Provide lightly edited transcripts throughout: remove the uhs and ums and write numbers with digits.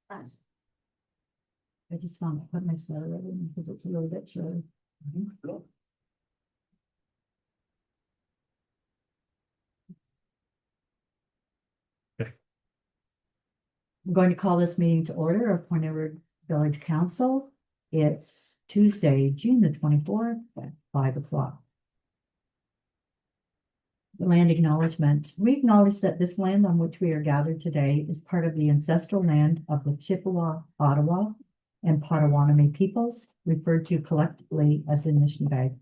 I just found to put my sweater in because it's a little bit chilly. I'm going to call this meeting to order of Point Edward Village Council. It's Tuesday, June the 24th at 5 o'clock. The land acknowledgement. We acknowledge that this land on which we are gathered today is part of the ancestral land of the Chippewa, Ottawa, and Potawatomi peoples, referred to collectively as the Anishinaabe.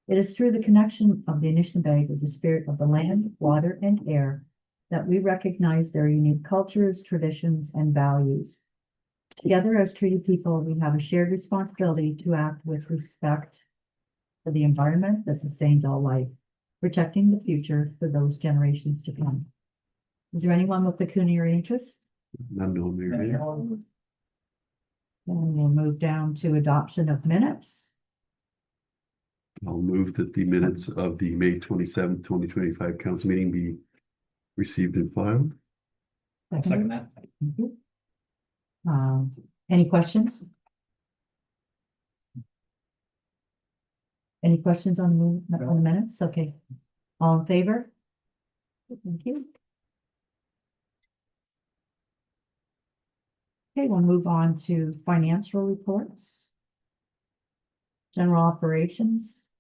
It is through the connection of the Anishinaabe with the spirit of the land, water, and air that we recognize their unique cultures, traditions, and values. Together as treaty people, we have a shared responsibility to act with respect for the environment that sustains all life, protecting the future for those generations to come. Is there anyone with pecuniary interest? None known, Mayor. And we'll move down to adoption of minutes. I'll move that the minutes of the May 27th, 2025 council meeting be received and filed. Second that. Thank you. Any questions? Any questions on the minutes? Okay. All in favor? Thank you. Okay, we'll move on to financial reports. General operations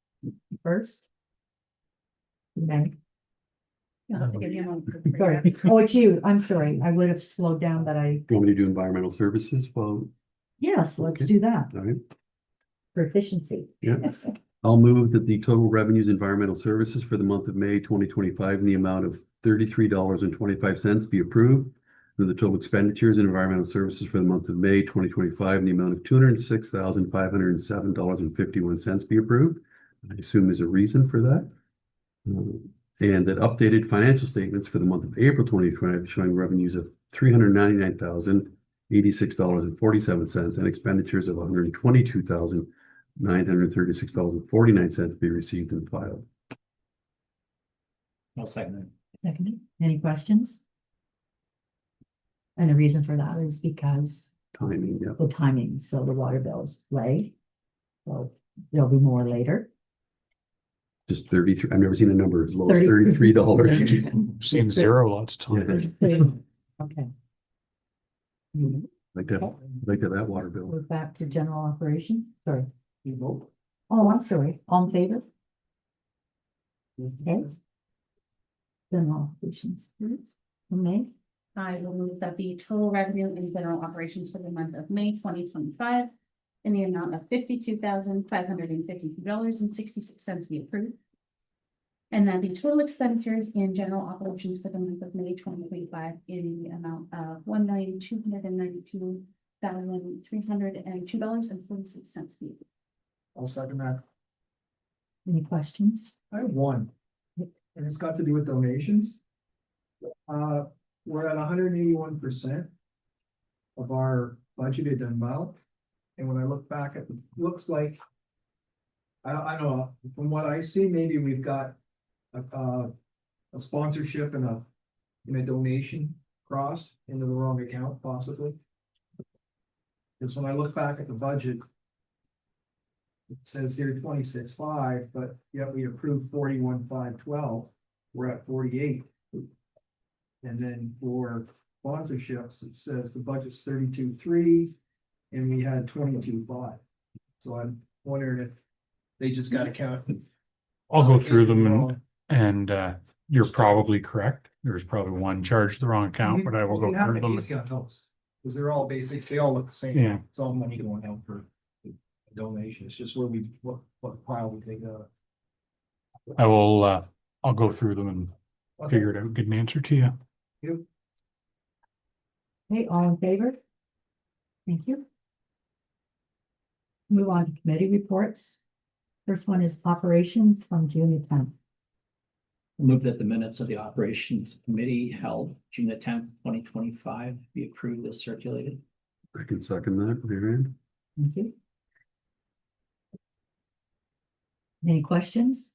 first. Okay. Sorry. Oh, it's you. I'm sorry. I would have slowed down, but You want me to do environmental services? Well, yes, let's Okay. do that all right. for efficiency. Yeah. I'll move that the total revenues environmental services for the month of May 2025 in the amount of $33.25 be approved. And the total expenditures in environmental services for the month of May 2025 in the amount of $206,507.51 be approved. I assume there's a reason for that. And that updated financial statements for the month of April 2025 showing revenues of $399,086.47 and expenditures of $122,936.49 be received and filed. I'll second that. Seconded. Any questions? And the reason for that is because Timing, yeah. the timing, so the water bills late. So there'll be more later. Just 33. I've never seen a number as low as 30 $33. Seen zero lots of Yeah. times. Okay. Like that water bill. We're back to general operations. Sorry. You vote? Oh, I'm sorry. All in favor? Okay. General operations. May. I will move that the total revenue in general operations for the month of May 2025 in the amount of $52,552.66 be approved. And that the total expenditures in general operations for the month of May 2025 in the amount of $1,292,302.46 be approved. I'll second that. Any questions? I have one, and it's got to do with donations. We're at 181% of our budgeted amount. And when I look back at, it looks like, I don't know, from what I see, maybe we've got a sponsorship and a donation crossed into the wrong account possibly. Because when I look back at the budget, it says here 26.5, but yet we approved 41,512. We're at 48. And then for sponsorships, it says the budget's 32.3 and we had 22.5. So I'm wondering if they just got to count. I'll go through them and you're probably correct. There's probably one charged the wrong account, but I will go through them. Because they're all basic, they all look the same. Yeah. It's all money going out for a donation. It's just where what pile we take out. I will, I'll go through them and figure it out, get an answer to you. Okay, all in favor? Thank you. Move on to committee reports. First one is operations from June the 10th. Move that the minutes of the operations committee held June the 10th, 2025 be approved as circulated. I can second that, Marianne. Thank you. Any questions?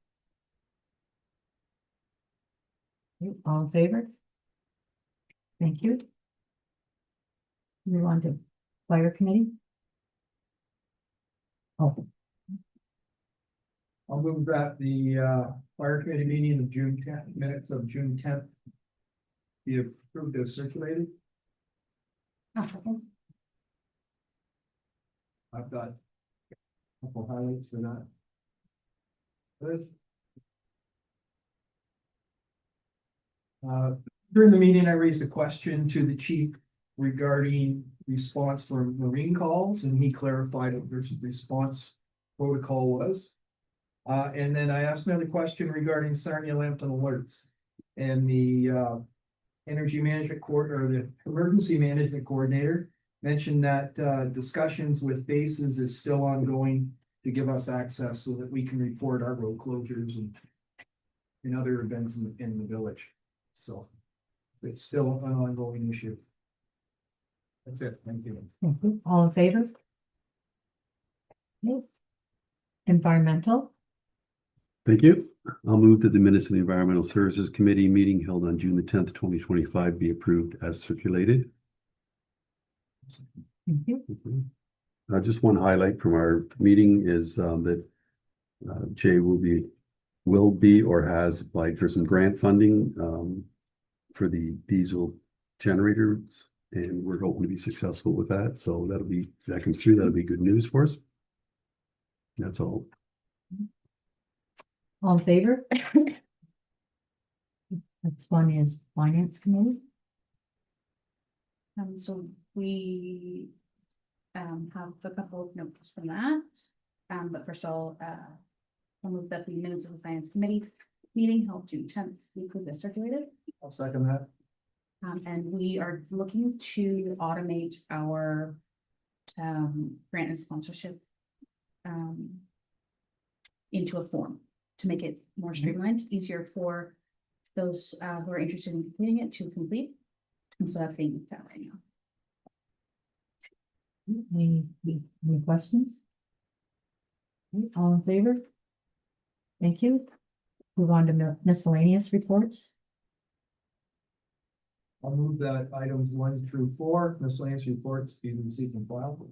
Okay, all in favor? Thank you. Move on to fire committee. Oh, I'll move that the fire committee meeting of June 10th, minutes of June 10th. Be approved as circulated. I'll second. I've got a couple highlights for that. Good. During the meeting, I raised a question to the chief regarding response for marine calls, and he clarified what their response protocol was. And then I asked another question regarding Sarnia Lambton alerts and the energy management or the emergency management coordinator mentioned that discussions with bases is still ongoing to give us access so that we can report our road closures and other events in the village. So it's still an ongoing issue. That's it. Thank you. thank you. All in favor? Okay. Environmental, Thank you. I'll move that the minutes of the Environmental Services Committee meeting held on June the 10th, 2025 be approved as circulated. thank you. Just one highlight from our meeting is that Jay will be or has applied for some grant funding for the diesel generators, and we're hoping to be successful with that. So if that comes through, that'll be good news for us. That's all. All in favor? Next one is finance committee. So we have a couple of notes from that. But first I'll move that the minutes of the finance committee meeting held June 10th, be approved as circulated. I'll second that. And we are looking to automate our grant and sponsorship into a form to make it more streamlined, easier for those who are interested in completing it to complete. And so that's being looked at right now. Any questions? Okay, all in favor? Thank you. Move on to miscellaneous reports. I'll move that items 1 through 4, miscellaneous reports, be received and filed.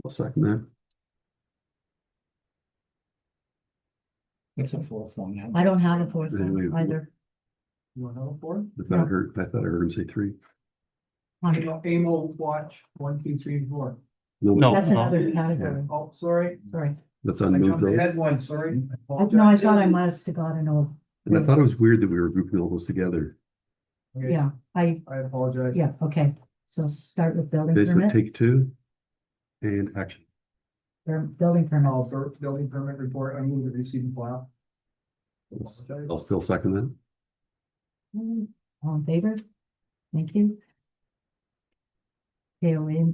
I'll second that. It's a fourth one now. I don't have a fourth Anyway, one either. You want to know 4? I thought I heard him say 3. AMO watch 1, 2, 3, and 4. No. That's another category. Oh, sorry. Sorry. That's I unmoved jumped though. ahead one, sorry. No, I thought I must have got an old. And I thought it was weird that we were grouping all those together. Okay, Yeah, I apologize. yeah, okay. So start with building Okay, so permit, take 2 and action. or building permits. Building permit report, I move to receive and file. I'll still second that. All in favor? Thank you. KOA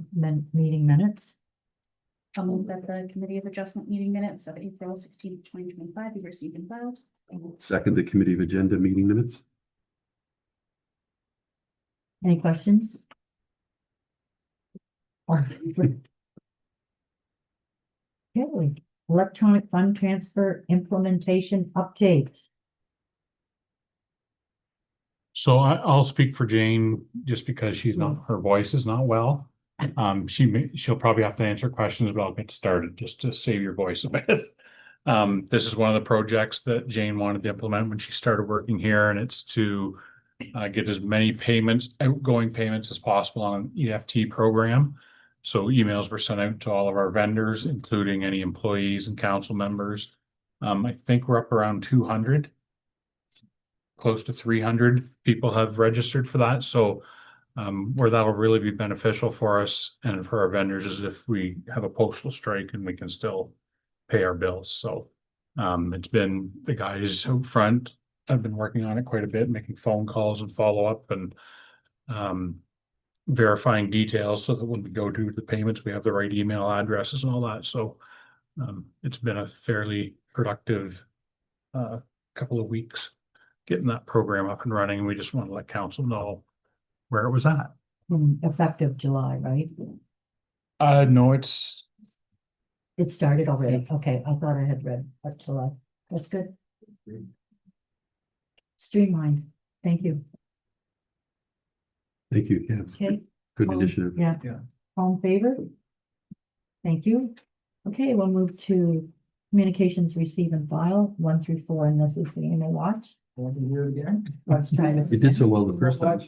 meeting minutes. I'll move that the committee of adjustment meeting minutes of April 16th, 2025 be received and filed. Second, the committee of agenda meeting minutes. Any questions? All in favor? Okay, electronic fund transfer implementation update. So I'll speak for Jane just because her voice is not well. She'll probably have to answer questions, but I'll get started just to save your voice a bit. This is one of the projects that Jane wanted to implement when she started working here, and it's to get as many outgoing payments as possible on an EFT program. So emails were sent out to all of our vendors, including any employees and council members. I think we're up around 200. Close to 300 people have registered for that. So where that'll really be beneficial for us and for our vendors is if we have a postal strike and we can still pay our bills. So it's been the guys out front. I've been working on it quite a bit, making phone calls and follow up and verifying details so that when we go do the payments, we have the right email addresses and all that. So it's been a fairly productive couple of weeks getting that program up and running. And we just want to let council know where it was at. Effective July, right? No, It started already. Okay, I thought I had read July. That's good. Streamlined. Thank you. Thank you. Yeah, Okay. good All- initiative. Yeah. Yeah. All in favor? Thank you. Okay, we'll move to communications receive and file 1 through 4, and this is the annual watch. Want to hear it again? Let's try this. You did so again. well the first time.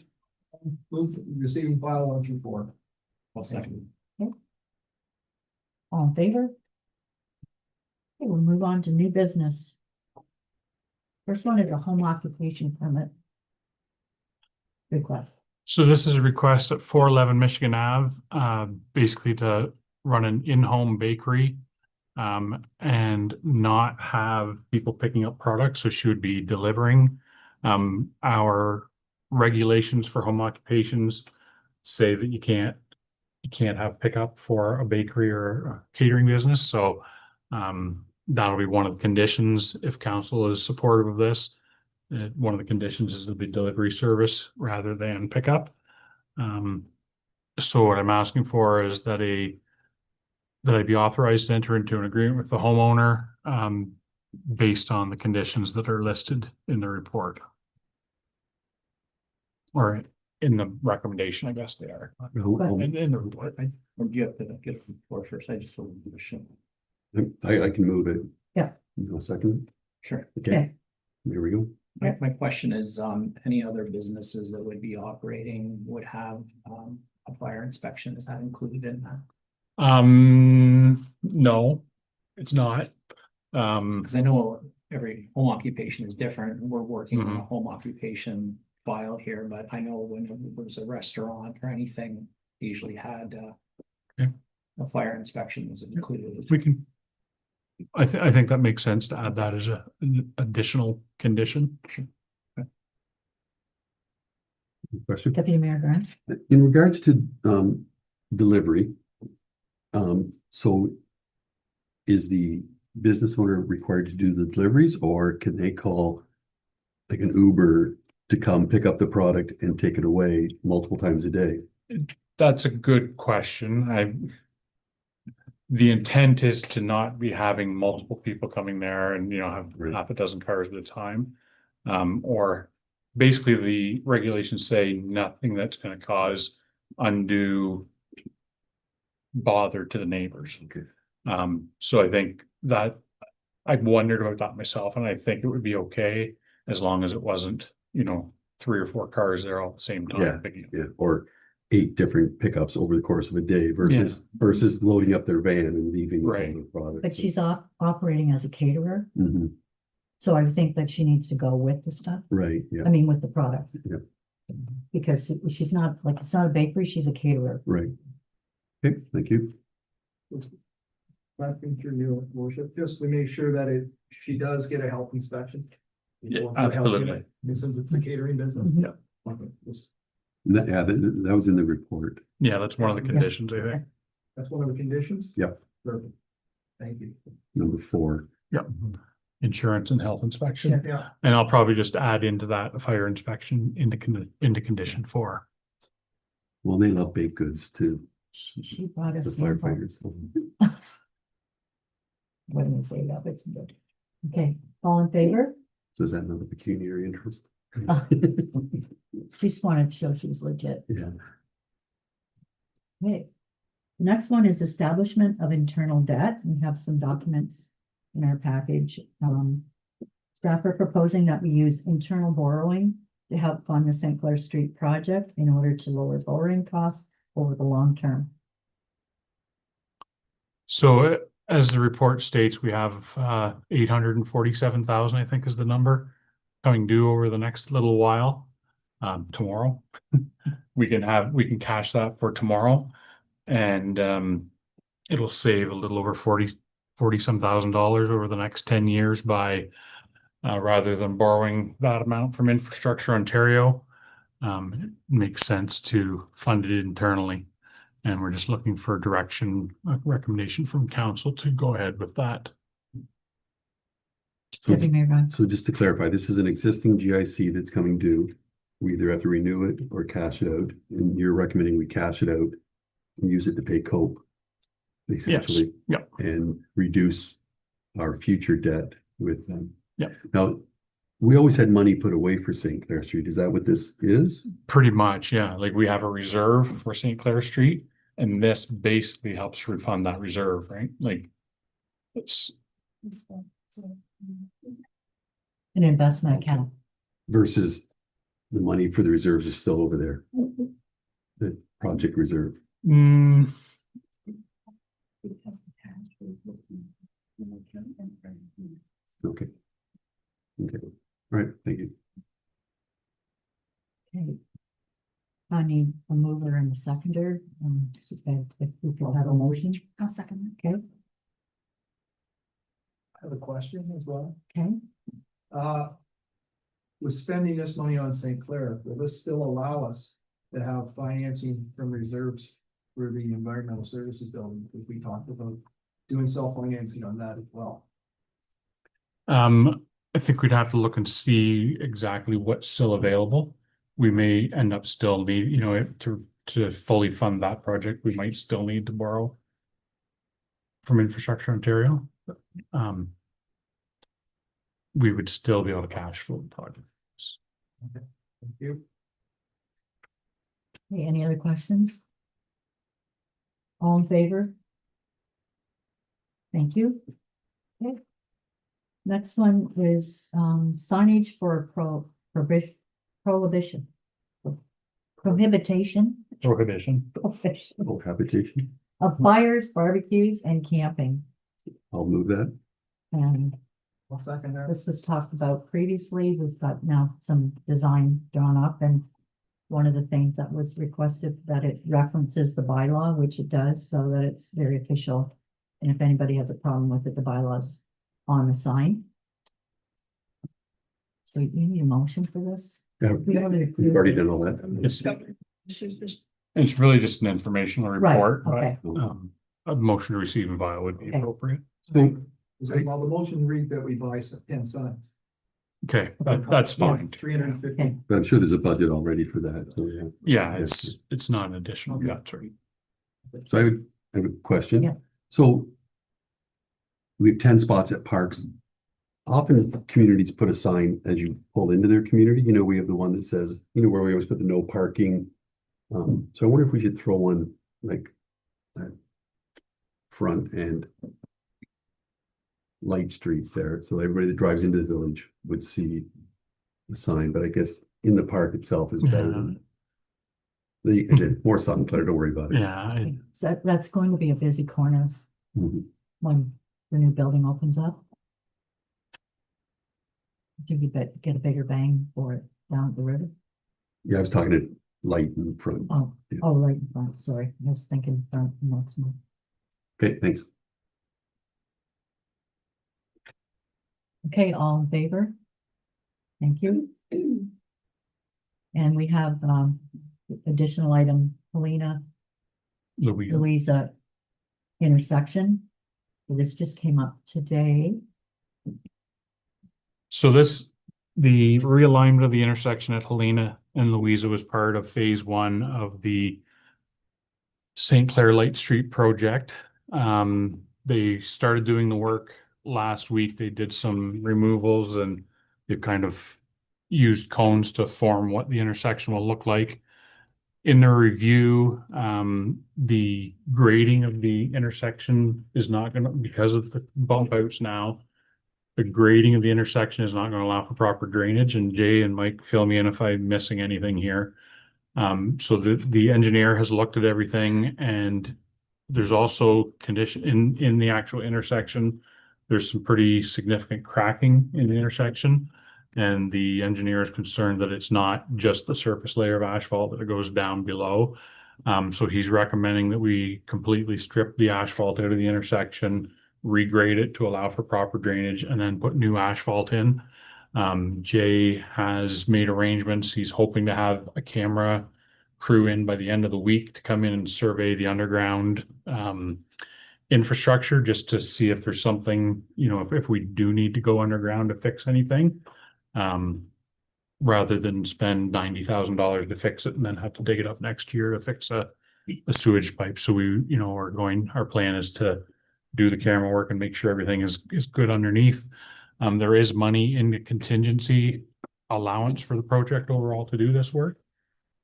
Move, receiving file 1 through 4. Well, second. All in favor? Okay, we'll move on to new business. First one is a home occupation permit request. So this is a request at 411 Michigan Ave, basically to run an in-home bakery. And not have people picking up products, so she would be delivering. Our regulations for home occupations say that you can't have pickup for a bakery or a catering business, so that'll be one of the conditions if council is supportive of this. One of the conditions is to be delivery service rather than pickup. So what I'm asking for is that I be authorized to enter into an agreement with the homeowner, based on the conditions that are listed in the report. Or in the recommendation, I guess they are. In the report. Or do you have to get the floor first? I just sort of motion. I can move it. Yeah. A second. Sure. Okay, Okay. here we go. My question is, any other businesses that would be operating would have, a fire inspection? Is that included in that? No, it's not. Because I know every home occupation is different. We're working on a home occupation file here, but I know when it was a restaurant or anything, they usually had, Okay. a fire inspection was included. We can. I think that makes sense to add that as an additional condition. Question? Deputy Mayor Grant? In regards to delivery, so is the business owner required to do the deliveries, or can they call like an Uber to come pick up the product and take it away multiple times a day? That's a good question. The intent is to not be having multiple people coming there and, have Right. half a dozen cars at a time. Or basically the regulations say nothing that's gonna cause undue bother to the neighbors. Okay. So I think that I've wondered about that myself, and I think it would be okay as long as it wasn't, 3 or 4 cars there all at the same time. Yeah. Yeah, or 8 different pickups over the course of a day versus loading up their van and leaving with all Right. the products. But she's operating as a caterer, Mhm. so I would think that she needs to go with the stuff. Right, yeah, I mean, with the product. Yeah. Because she's not, like, it's not a bakery, she's a caterer. right. Okay, thank you. Back through your worship, just to make sure that she does get a health inspection. Yeah, For health absolutely. unit, Since it's a catering business. Mhm. Yeah. Okay, That was in the report. Yeah, that's one of the Yeah. conditions, I think. That's one of the conditions? Yep. Perfect. Thank you. Number 4. Yep. Insurance and health inspection. Yeah, And I'll probably just add into that a fire inspection into condition 4. Well, they love baked goods too, She brought the us sample. firefighters. What do we say about it? Okay, all in favor? So is that another pecuniary interest? She just wanted to show she was legit. Yeah, Okay. Next one is establishment of internal debt. We have some documents in our package. Staff are proposing that we use internal borrowing to help fund the St. Clair Street project in order to lower borrowing costs over the long term. So as the report states, we have 847,000, I think is the number, coming due over the next little while. Tomorrow. We can cash that for tomorrow, and it'll save a little over 40 some thousand dollars over the next 10 years by rather than borrowing that amount from Infrastructure Ontario. It makes sense to fund it internally. And we're just looking for direction, a recommendation from council to go ahead with that. So, Deputy Mayor Ryan. so just to clarify, this is an existing GIC that's coming due. We either have to renew it or cash it out, and you're recommending we cash it out and use it to pay COPE. Essentially. Yep. And reduce our future debt with them. Yep. Now, we always had money put away for St. Clair Street. Is that what this is? Pretty much, yeah. Like we have a reserve for St. Clair Street, and this basically helps refund that reserve, right? Like it's An investment account. Versus the money for the reserves is still over there, the project reserve. mm, Okay. Okay, all right, thank you. Okay. I need a mover and a seconder, if we could have a motion, I'll second okay, I have a question as well. okay. With spending this money on St. Clair, will this still allow us to have financing from reserves for the environmental services building? Because we talked about doing self-financing on that as well. I think we'd have to look and see exactly what's still available. We may end up still need, to fully fund that project, we might still need to borrow from Infrastructure Ontario. We would still be able to cash flow the project. Thank you. Okay, any other questions? All in favor? Thank you. Okay. Next one is signage for prohibition. Prohibition. Oh, habitation, Of fires, barbecues, and camping. I'll move that. And I'll second that. this was talked about previously. We've got now some design drawn up, and one of the things that was requested that it references the bylaw, which it does, so that it's very official. And if anybody has a problem with it, the bylaws on the sign. So you need a motion for this? Yeah, We already we've already approved done all that. It's really just an informational Right, report, but okay. a motion to receive and file would be Okay. appropriate. So, Well, the motion read that we buy 10 signs. Okay, that's fine. 350. Okay. but I'm sure there's a budget already for that, so yeah. Yeah, it's not an additional, yeah, sorry. So I have a question. Yeah. So we have 10 spots at parks. Often communities put a sign as you pull into their community, we have the one that says, where we always put the no parking. So I wonder if we should throw one like at front and Light Street there, so everybody that drives into the village would see the sign, but I guess in the park itself is better than the more Sun Clair, don't worry about it. Yeah, So that's going to be a busy corner Mhm. when the new building opens up. I think you get a bigger bang for it down at the river. Yeah, I was talking to Light in front. Oh, Yeah. oh, right in front, sorry, I was thinking front, not small. Okay, thanks. Okay, all in favor? Thank you. And we have additional item, Helena, Louisa intersection. So this just came up today. So the realignment of the intersection at Helena and Louisa was part of phase 1 of the St. Clair Light Street project. They started doing the work last week. They did some removals and they've kind of used cones to form what the intersection will look like. In their review, the grading of the intersection is not gonna, because of the bump outs now, the grading of the intersection is not gonna allow for proper drainage, and Jay and Mike fill me in if I'm missing anything here. So the engineer has looked at everything, and there's also condition in the actual intersection. There's some pretty significant cracking in the intersection. And the engineer is concerned that it's not just the surface layer of asphalt, that it goes down below. So he's recommending that we completely strip the asphalt out of the intersection, regrade it to allow for proper drainage, and then put new asphalt in. Jay has made arrangements. He's hoping to have a camera crew in by the end of the week to come in and survey the underground infrastructure, just to see if there's something, if we do need to go underground to fix anything. Rather than spend $90,000 to fix it and then have to dig it up next year to fix a sewage pipe. So we, our plan is to do the camera work and make sure everything is good underneath. There is money in the contingency allowance for the project overall to do this work.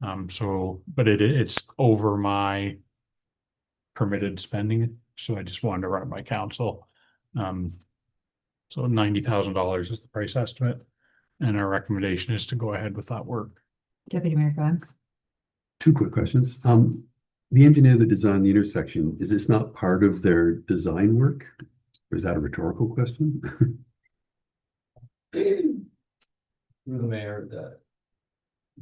But it's over my permitted spending, so I just wanted to run it by council. So $90,000 is the price estimate, and our recommendation is to go ahead with that work. Deputy Mayor Grimes. Two quick questions. The engineer that designed the intersection, is this not part of their design work? Or is that a rhetorical question? Through the mayor,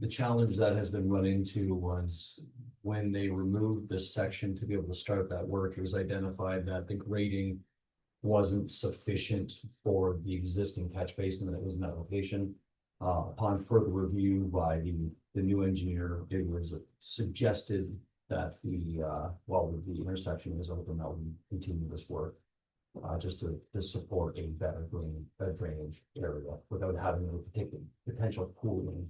the challenge that has been run into was when they removed this section to be able to start that work, it was identified that the grading wasn't sufficient for the existing catch basin that was in that location. Upon further review by the new engineer, it was suggested that while the intersection is open, that we continue this work. Just to support a better drainage area without having a particular potential pooling.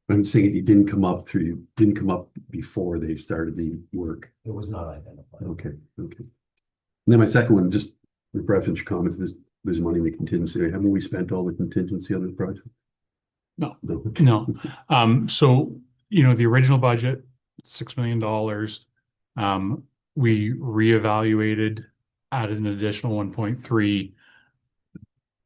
I'm saying it didn't come up before they started the work. It was not identified. Okay. And then my second one, just in reference to your comments, there's money in the contingency. Haven't we spent all the contingency on the project? No. Okay. No. So, the original budget, $6 million. We reevaluated, added an additional 1.3.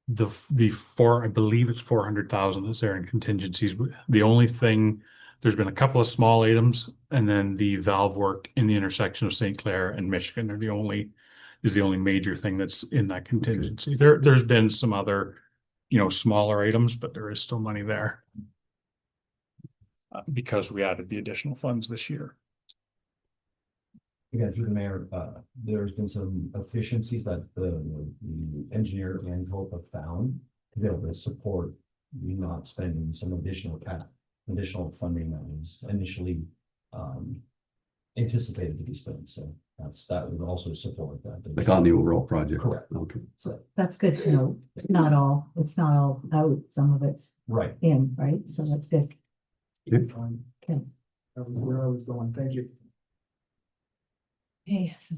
I believe it's 400,000 that's there in contingencies. The only thing, there's been a couple of small items, and then the valve work in the intersection of St. Clair and Michigan is the only major thing that's in that contingency. There's been some other, smaller items, but there is still money there. Because we added the additional funds this year. Again, through the mayor, there's been some efficiencies that the engineer and Hope have found to be able to support you not spending some additional funding that was initially anticipated to be spent. So that would also support that. Like on the overall project? Correct. Okay. So that's good to know. It's not all out. Some of it's Right. in, right? So that's good. Okay. Okay. That was where I was going. Thank you. Okay, so,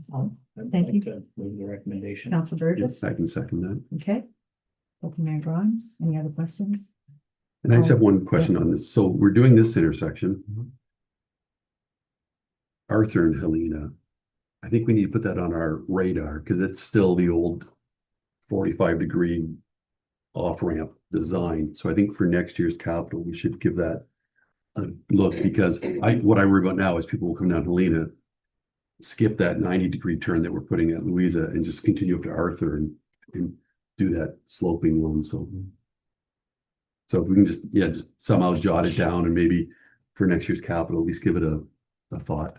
I'd Thank like you. to move the recommendation. Council Burgess. I can second that. Okay. Deputy Mayor Grimes, any other questions? And I just have one question on this. So we're doing this intersection. Arthur and Helena, I think we need to put that on our radar because it's still the old 45-degree off-ramp design. So I think for next year's capital, we should give that a look, because what I worry about now is people will come down Helena, skip that 90-degree turn that we're putting at Louisa and just continue up to Arthur and do that sloping one. So if we can just somehow jot it down and maybe for next year's capital, at least give it a thought.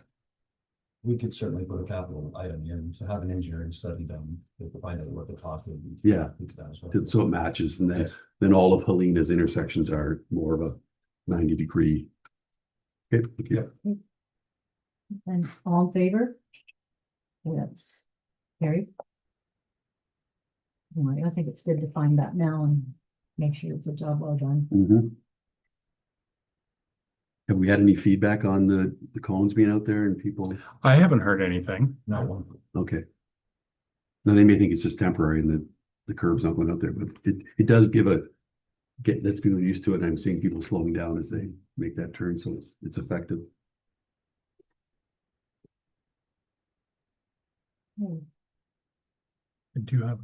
We could certainly put a capital item in to have an engineering study done to find out what the cost would be. Yeah. So it matches, and then all of Helena's intersections are more of a 90-degree. Okay. And all in favor? That's carried. All right, I think it's good to find that now and make sure it's a job well done. Mhm. Have we had any feedback on the cones being out there and people? I haven't heard anything. Not one. Okay. Now they may think it's just temporary and the curb's not going out there, but it does let's people used to it. And I'm seeing people slowing down as they make that turn, so it's effective. Do you have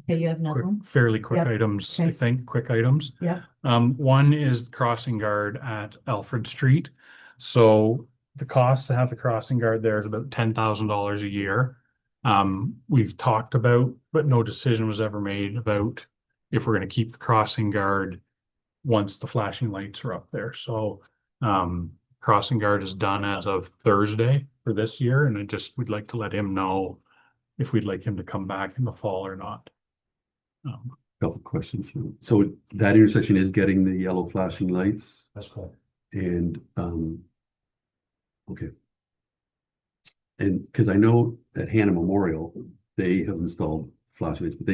Okay, you have another one? fairly quick Yep. items, I Okay. think, quick items. Yeah. One is the crossing guard at Alfred Street. So the cost to have the crossing guard there is about $10,000 a year. We've talked about, but no decision was ever made about if we're gonna keep the crossing guard once the flashing lights are up there. So crossing guard is done as of Thursday for this year, and we'd like to let him know if we'd like him to come back in the fall or not. Couple of questions. So that intersection is getting the yellow flashing lights That's correct. and, okay. And because I know at Hannah Memorial, they have installed flashing lights, but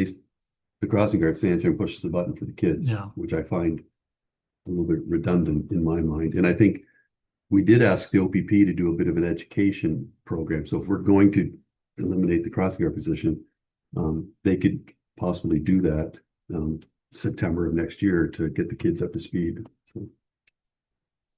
the crossing guard stands here and pushes the button for the kids, Yeah. which I find a little bit redundant in my mind. And I think we did ask the OPP to do a bit of an education program. So if we're going to eliminate the crossing guard position, they could possibly do that. September of next year to get the kids up to speed. So,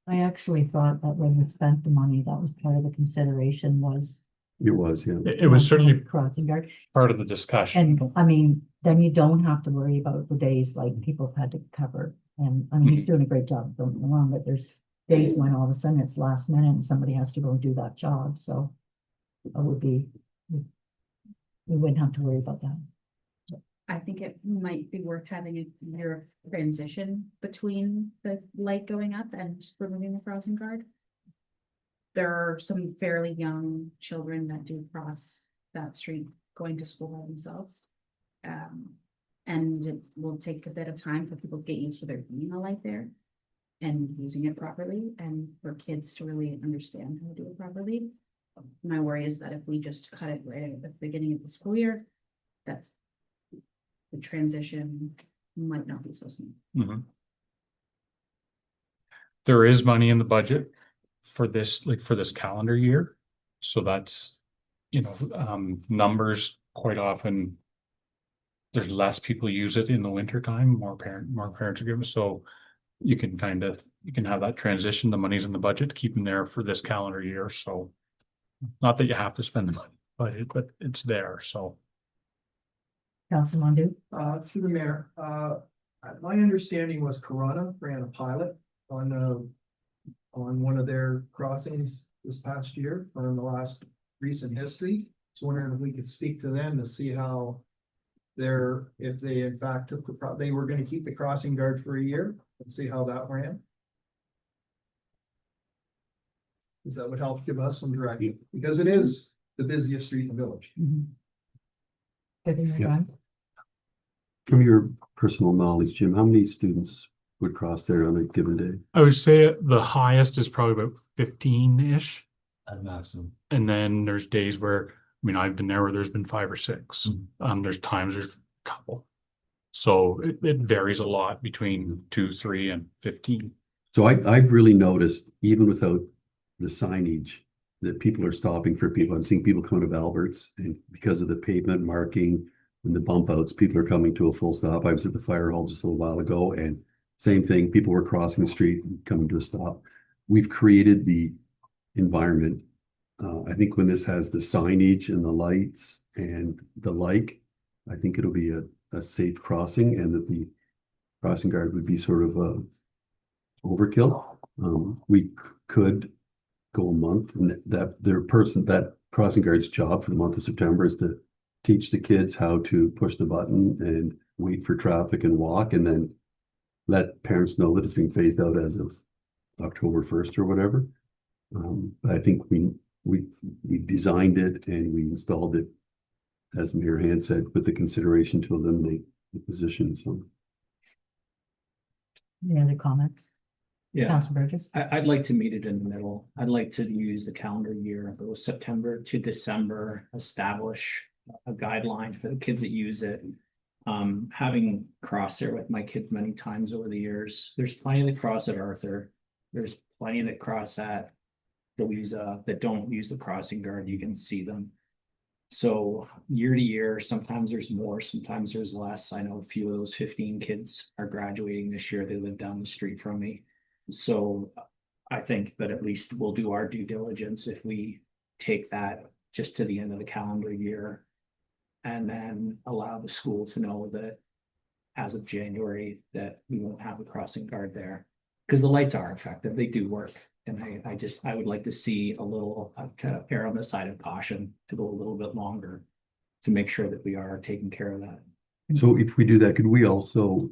I actually thought that when we spent the money, that was part of the consideration was. it was, yeah. It was certainly Crossing guard. part of the discussion. And I mean, then you don't have to worry about the days like people have had to cover. And I mean, he's doing a great job, don't get me wrong, but there's days when all of a sudden it's last minute and somebody has to go and do that job, so. It would be. We wouldn't have to worry about that. I think it might be worth having a year of transition between the light going up and removing the crossing guard. There are some fairly young children that do cross that street going to school by themselves. And it will take a bit of time for people to get used to there being a light there and using it properly, and for kids to really understand how to do it properly. My worry is that if we just cut it right at the beginning of the school year, that's the transition might not be so smooth. Mhm. There is money in the budget for this, like for this calendar year. So that's, numbers quite often. There's less people use it in the winter time, more parents are given, so you can have that transition. The money's in the budget to keep them there for this calendar year, so. Not that you have to spend the money, but it's there, so. Councilor Mandu? Through the mayor, my understanding was Corona ran a pilot on one of their crossings this past year, or in the last recent history. So wondering if we could speak to them to see how if they in fact took they were gonna keep the crossing guard for a year and see how that ran. Because that would help give us some direction, because it is the busiest street in the village. Good evening, Yeah. Brian. From your personal knowledge, Jim, how many students would cross there on a given day? I would say the highest is probably about 15-ish. At maximum. And then there's days where, I've been there where there's been 5 or 6. There's times there's a couple. So it varies a lot between 2, 3, and 15. So I've really noticed, even without the signage, that people are stopping for people. I'm seeing people coming to Alberts, and because of the pavement marking and the bump outs, people are coming to a full stop. I was at the fire hall just a little while ago, and same thing, people were crossing the street and coming to a stop. We've created the environment. I think when this has the signage and the lights and the like, I think it'll be a safe crossing, and that the crossing guard would be sort of a overkill. We could go a month, and that crossing guard's job for the month of September is to teach the kids how to push the button and wait for traffic and walk, and then let parents know that it's being phased out as of October 1st or whatever. But I think we designed it and we installed it, as Mayor Hand said, with the consideration to eliminate the position. So, Any other comments? Yeah, Councilor Burgess? I'd like to meet it in the middle. I'd like to use the calendar year, go September to December, establish a guideline for the kids that use it. Having crossed there with my kids many times over the years, there's plenty that cross at Arthur. There's plenty that cross at Louisa that don't use the crossing guard. You can see them. So year to year, sometimes there's more, sometimes there's less. I know a few of those 15 kids are graduating this year. They live down the street from me. So I think that at least we'll do our due diligence if we take that just to the end of the calendar year. And then allow the school to know that as of January that we won't have a crossing guard there. Because the lights are effective, they do work. And I would like to see a little to err on the side of caution to go a little bit longer to make sure that we are taking care of that. so if we do that, could we also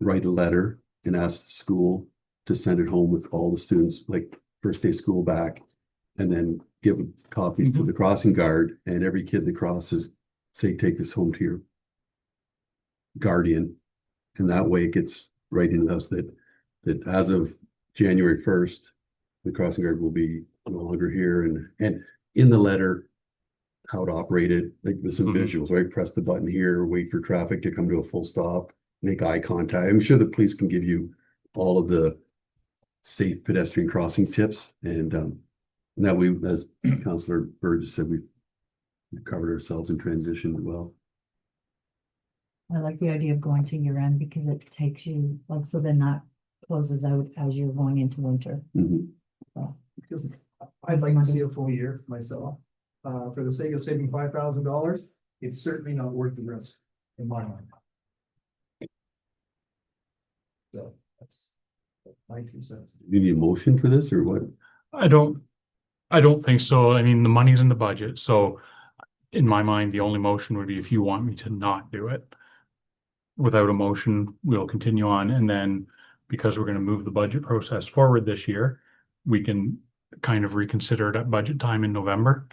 write a letter and ask the school to send it home with all the students, like first day of school back, and then give copies to the crossing guard, and every kid that crosses, say, take this home to your guardian, and that way it gets right into us that as of January 1st, the crossing guard will be no longer here, and in the letter, how it operated, like with some visuals, right? Press the button here, wait for traffic to come to a full stop, make eye contact. I'm sure the police can give you all of the safe pedestrian crossing tips, and that we, as Councillor Burgess said, we've covered ourselves in transition as well. I like the idea of going to year end because it takes you, like, so then that closes out as you're going into winter. Mhm. Because I'd like to see a full year for myself. For the sake of saving $5,000, it's certainly not worth the risk in my mind. So that's my 2 cents. You need a motion for this or what? I don't think so. I mean, the money's in the budget, so in my mind, the only motion would be if you want me to not do it. Without a motion, we'll continue on, and then because we're gonna move the budget process forward this year, we can kind of reconsider it at budget time in November.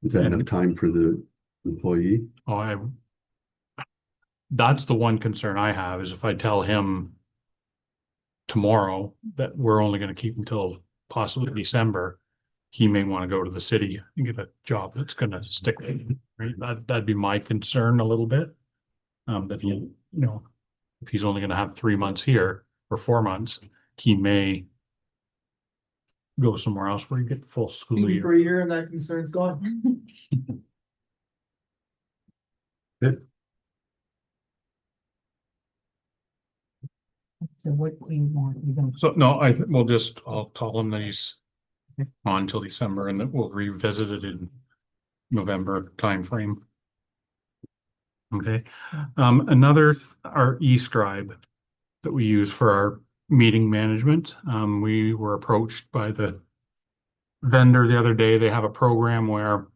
Is that enough time for the employee? Oh, that's the one concern I have, is if I tell him tomorrow that we're only gonna keep until possibly December, he may want to go to the city and get a job that's gonna stick with him, right? That'd be my concern a little bit. That he, you know, if he's only gonna have 3 months here or 4 months, he may go somewhere else where you get the full school Even year. for a year and that concern's gone. So what do you want? You don't, So no, I'll tell him that he's on till December and that we'll revisit it in November timeframe. Okay, our eScribe that we use for our meeting management. We were approached by the vendor the other day. They have a program where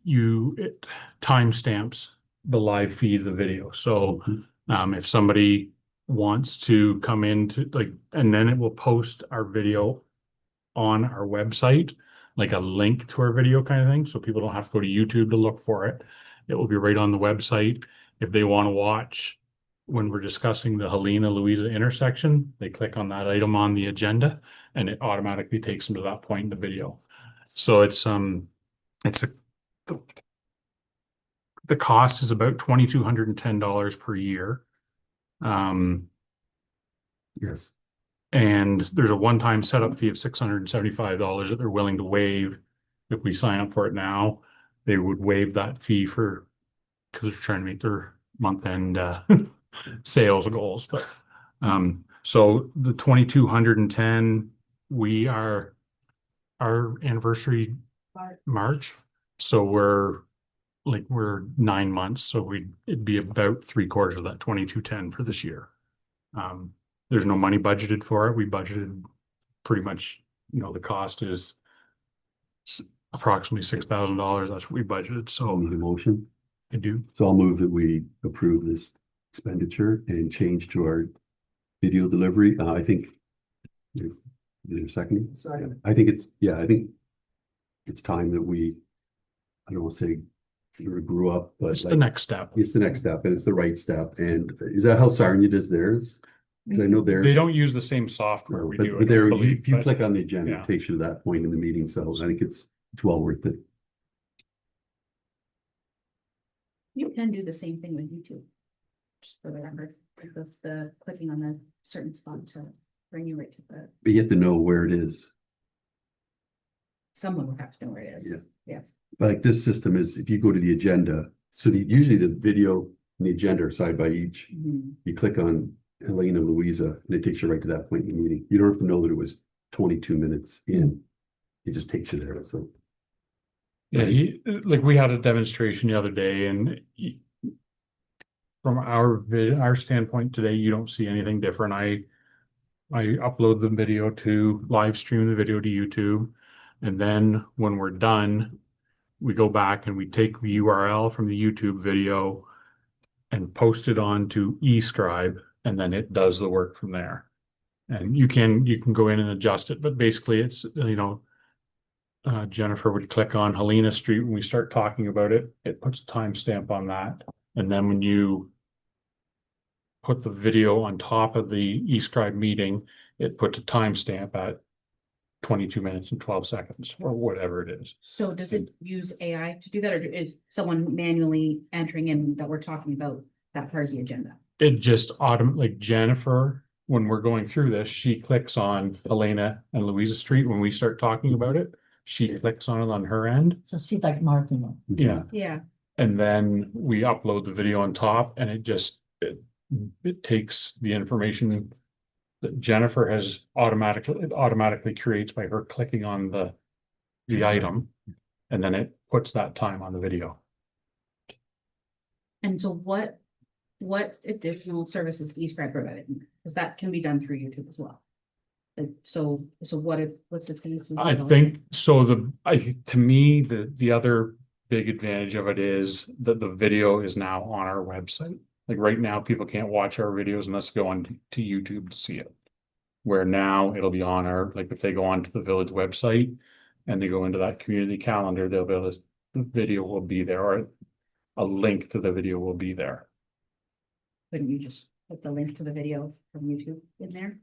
it timestamps the live feed of the video. So if somebody wants to come into and then it will post our video on our website, like a link to our video kind of thing. So people don't have to go to YouTube to look for it. It will be right on the website. If they want to watch when we're discussing the Helena Louisa intersection, they click on that item on the agenda and it automatically takes them to that point in the video. So the cost is about $2,210 per year. Yes. And there's a one-time setup fee of $675 that they're willing to waive. If we sign up for it now, they would waive that fee because they're trying to meet their month-end sales goals. But so the 2,210, our anniversary March, so we're 9 months, so it'd be about 3/4 of that 2,210 for this year. There's no money budgeted for it. We budgeted pretty much, the cost is approximately $6,000. That's what we budgeted. So Need a motion? I do. So I'll move that we approve this expenditure and change to our video delivery. I think. Is there a second? Second. I think it's time that we, I don't want to say grew up, but It's the next step. it's the next step and it's the right step. And is that how Sarnia does theirs? Because I know theirs. They don't use the same software we do. I But there, don't believe, if you but- click on the agenda, yeah. it takes you to that point in the meeting. So I think it's well worth it. You can do the same thing with YouTube. Just for the record, with the clicking on the certain spot to bring you right to the, But you have to know where it is. someone would have to know where it is. Yeah. Yes. But like this system is, if you go to the agenda, so usually the video and the agenda are side by each. Mhm. You click on Helena Louisa and it takes you right to that point in the meeting. You don't have to know that it was 22 minutes in. It just takes you there. So Yeah, we had a demonstration the other day and from our standpoint today, you don't see anything different. I upload the video live stream the video to YouTube. And then when we're done, we go back and we take the URL from the YouTube video and post it onto eScribe, and then it does the work from there. And you can go in and adjust it, but basically it's, Jennifer would click on Helena Street when we start talking about it. It puts a timestamp on that. And then when you put the video on top of the eScribe meeting, it puts a timestamp at 22 minutes and 12 seconds or whatever it is. So does it use AI to do that, or is someone manually entering in that we're talking about that part of the agenda? It just like Jennifer, when we're going through this, she clicks on Helena and Louisa Street. When we start talking about it, she clicks on it on her end. so she's like marking them. Yeah. Yeah. And then we upload the video on top and it takes the information that Jennifer has it automatically creates by her clicking on the item. And then it puts that time on the video. And so what additional services is Scribe providing? Because that can be done through YouTube as well. Like, so what's the thing? I think so. To me, the other big advantage of it is that the video is now on our website. Like right now, people can't watch our videos unless they go on to YouTube to see it. Where now it'll be on like if they go onto the village website and they go into that community calendar, they'll be able to, the video will be there, or a link to the video will be there. Couldn't you just put the link to the video from YouTube in there?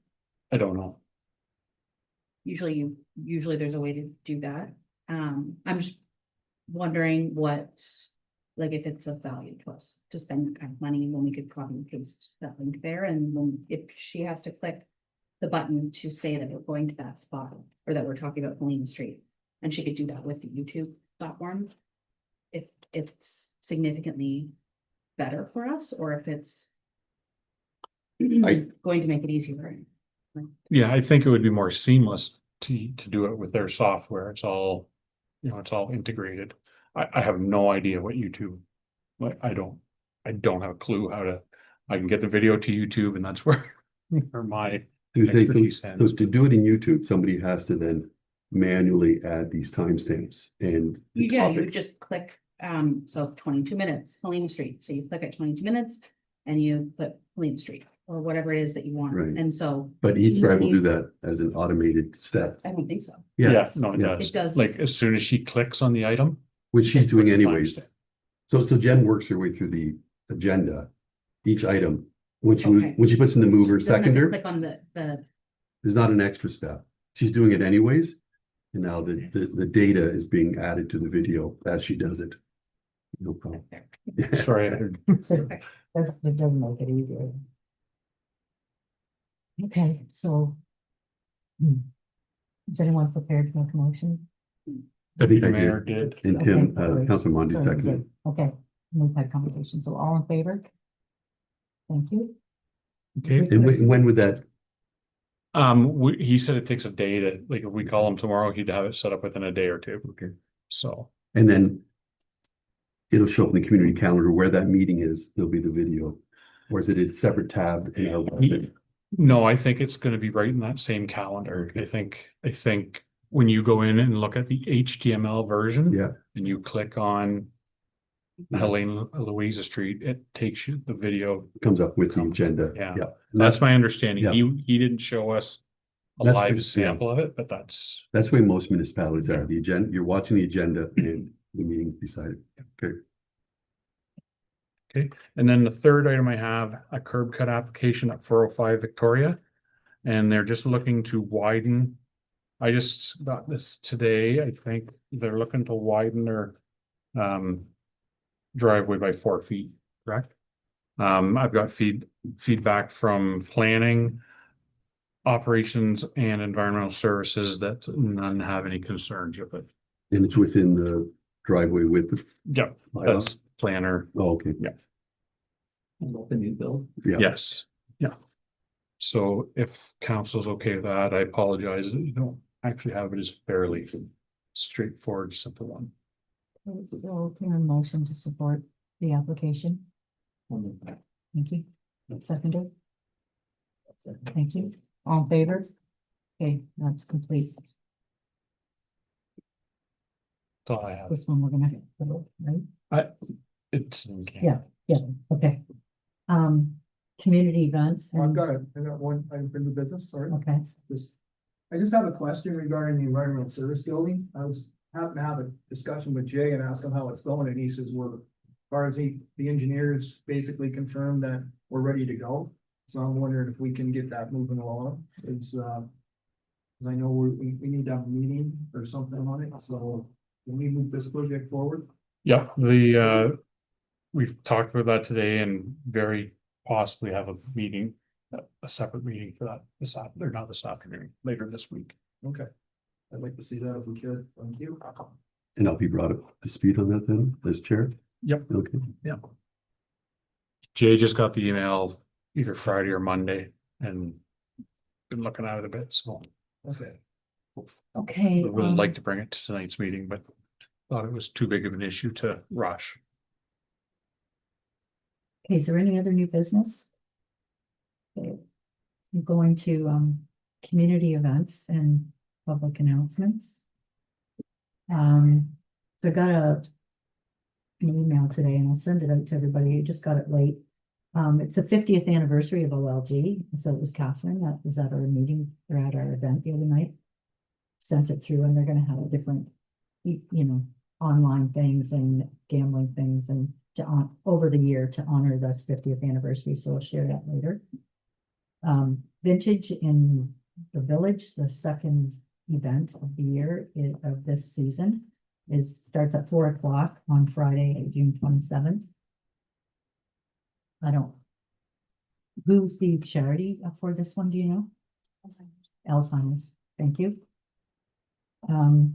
I don't know. Usually there's a way to do that. I'm just wondering what, like, if it's of value to us to spend that kind of money, when we could probably paste that link there, and when, if she has to click the button to say that we're going to that spot, or that we're talking about Helena Street, and she could do that with the YouTube platform. If it's significantly better for us, or if it's going to make it easier. Yeah, I think it would be more seamless to do it with their software. It's all, it's all integrated. I have no idea what YouTube, like, I don't have a clue how to, I can get the video to YouTube and that's where my expertise So ends. to do it in YouTube, somebody has to then manually add these timestamps and the Yeah, you topic. would just click, so 22 minutes, Helena Street. So you click at 22 minutes and you put Helena Street or whatever it is that you want. Right. And so But eScribe will do that as an automated step. I don't think so. Yeah, no, it yeah. does. It does. Like as soon as she clicks on the item. Which she's it doing puts a anyways. timestamp. So Jen works her way through the agenda, each item. When she, Okay. when she puts in the mover Doesn't have to seconder, click on the, there's not an extra step. She's doing it anyways. And now the data is being added to the video as she does it. No problem. Sorry, I heard. It doesn't make it easier. Okay, so. Is anyone prepared to make a motion? Deputy I Mayor did. did. And Tim, Okay. Councilman Mondi Sorry, seconded. good. Okay, we've had conversation, so all in favor? Thank you. Okay. And when would that, He said it takes a day to, like, if we call him tomorrow, he'd have it set up within a day or two. okay, So, and then it'll show up in the community calendar where that meeting is, there'll be the video. Or is it a separate tab in our website? no, I think it's gonna be right in that same calendar. I think when you go in and look at the HTML version. Yeah. And you click on Helena Louisa Street, it takes you the video. Comes up with the agenda. Yeah. Yeah. That's my understanding. Yeah. He didn't show us a That's- live yeah. sample of it, but that's, That's the way most municipalities are. The agenda, you're watching the agenda and the meeting's beside it. Okay. and then the third item I have, a curb cut application at 405 Victoria. And they're just looking to widen. I just got this today. I think they're looking to widen their driveway by 4 feet, correct? I've got feedback from planning, operations and environmental services that none have any concerns with it. And it's within the driveway width. Yep, bylaw? that's planner. Oh, okay. About the new build. Yeah. Yes, yeah. So if council's okay with that, I apologize that you don't actually have it as fairly straightforward, simple one. So can a motion to support the application? Thank you. Seconded. Thank you. All in favor? Okay, that's complete. That's all I have. This one we're gonna, right? It's. Yeah. Yeah, okay. Community events. I've and- got one item for new business, sorry. Okay, I just have a question regarding the environmental service building. I was happened to have a discussion with Jay and asked him how it's going, and he says as far as the engineers basically confirmed that we're ready to go. So I'm wondering if we can get that moving along, I know we need to have a meeting or something on it, so can we move this project forward? Yeah, we've talked about that today and very possibly have a meeting, a separate meeting for that or not this afternoon, later this week. Okay. I'd like to see that if we could, thank you. And I'll be brought up to speed on that then, as chair. Yep. Okay, Jay just got the email either Friday or Monday and been looking at it a bit, so Okay. Okay. we would like to bring it to tonight's meeting, but thought it was too big of an issue to rush. Okay, is there any other new business? Okay. I'm going to, community events and public announcements. So I got an email today and I'll send it out to everybody. I just got it late. It's the 50th anniversary of OLG. So it was Catherine that was at our meeting or at our event the other night. Sent it through and they're gonna have a different, online things and gambling things and over the year to honor this 50th anniversary. So I'll share that later. Vintage in the Village, the second event of the year of this season starts at 4 o'clock on Friday, June 27th. Who's the charity for this one, do you know? Alzheimer's, thank you. And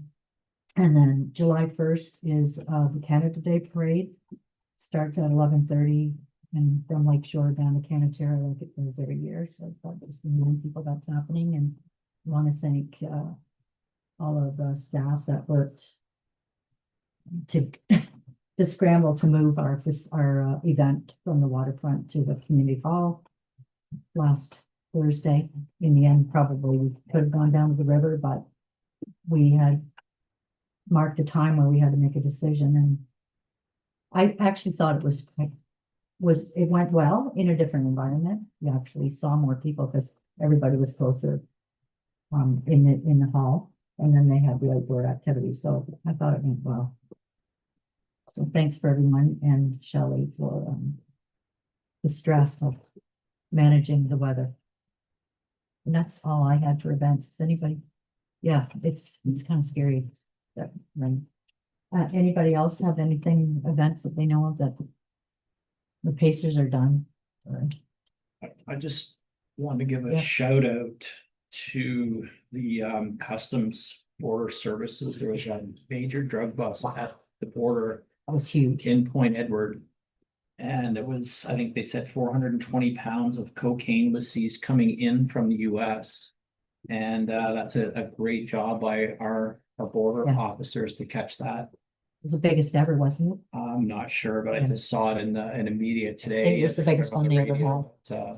then July 1st is the Canada Day Parade. Starts at 11:30 and from Lake Shore down to Canatera like it does every year. So I thought just reminding people that's happening and want to thank all of the staff that worked to scramble to move our event from the waterfront to the community hall last Thursday. In the end, probably we could have gone down to the river, but we had marked a time where we had to make a decision, and I actually thought it went well in a different environment. You actually saw more people because everybody was closer in the hall, and then they had the outdoor activity. So I thought it went well. So thanks for everyone and Shelley for the stress of managing the weather. And that's all I had for events. Does anybody? Yeah, it's kind of scary. Anybody else have anything, events that they know of that the Pacers are done? I just want to give a Yeah. shout out to the Customs Border Services. There was a major drug bust at the border That was huge. in Point Edward. And it was, I think they said 420 pounds of cocaine was seized coming in from the US. And that's a great job by our border Yeah. officers to catch that. It was the biggest ever, wasn't it? I'm not sure, but I Yeah. just saw it in the media today. It was the biggest one they ever had.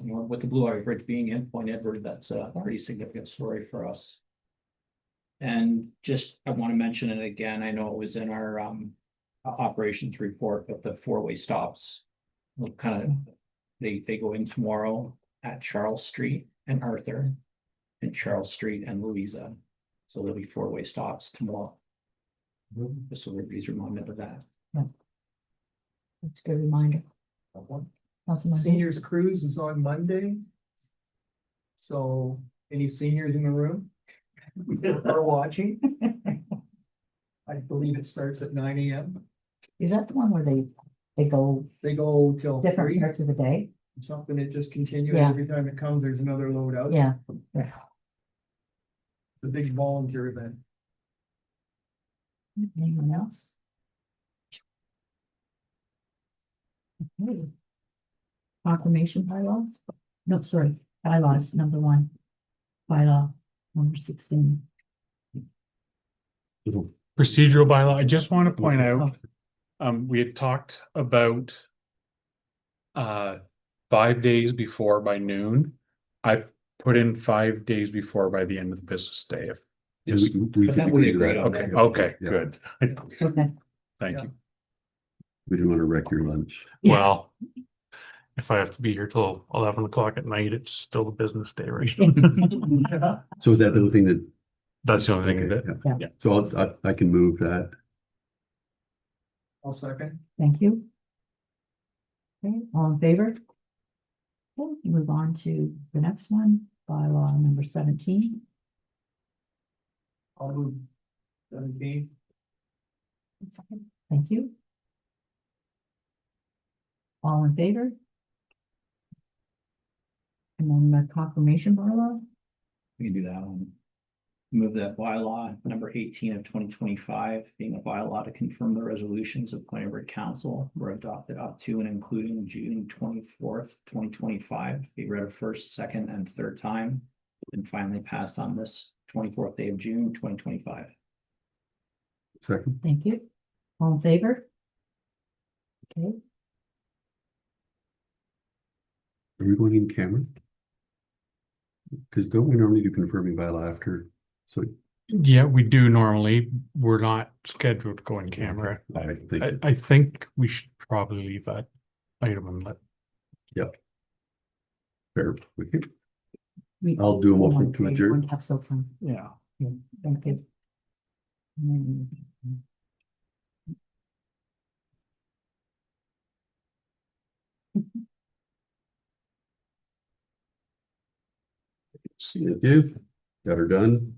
With the Blue Water Bridge being in Point Edward, that's a pretty significant story for us. And just, I want to mention it again. I know it was in our operations report, but the four-way stops will kind of, they go in tomorrow at Charles Street and Arthur, and Charles Street and Louisa. So there'll be four-way stops tomorrow. Just so everybody's reminded of that. That's a good reminder. Councilman Lee? Seniors cruise is on Monday. So any seniors in the room are watching? I believe it starts at 9 AM. Is that the one where they go They go till different 3, parts of the day? something that just continues. Yeah. Every time it comes, there's another load out. Yeah. The big volunteer event. Anyone else? Okay. Proclamation bylaw? No, sorry, bylaws, number 1. Bylaw, number 16. Procedural bylaw, I just want to point out, we had talked about 5 days before by noon. I put in 5 days before by the end of the business day. If and we But could that we agree to agreed that. on Okay, that. okay, Yeah. good. Okay. Thank Yeah. you. We didn't want to wreck your lunch. Yeah. Well, if I have to be here till 11 o'clock at night, it's still a business day, right? So is that the only thing that? That's the only thing Okay, that, yeah. Yeah. So I can move that. I'll second. Thank you. Okay, all in favor? Okay, move on to the next one, bylaw number 17. I'll move 17. Thank you. All in favor? And then the proclamation bylaw, We can do that one. Move that bylaw number 18 of 2025, being a bylaw to confirm the resolutions of Point Edward Council were adopted up to and including June 24th, 2025, be read a first, second, and third time, and finally passed on this 24th day of June, 2025. Second. Thank you. All in favor? Okay, Are we going in camera? Because don't we normally do confirming bylaw after? So. Yeah, we do normally. We're not scheduled to go in camera. All right, thank you. I think we should probably leave that item and let. Fair. Okay. we- I'll do a motion we to adjourn. have so fun. Yeah. Thank you. Mm. See you. Got her done.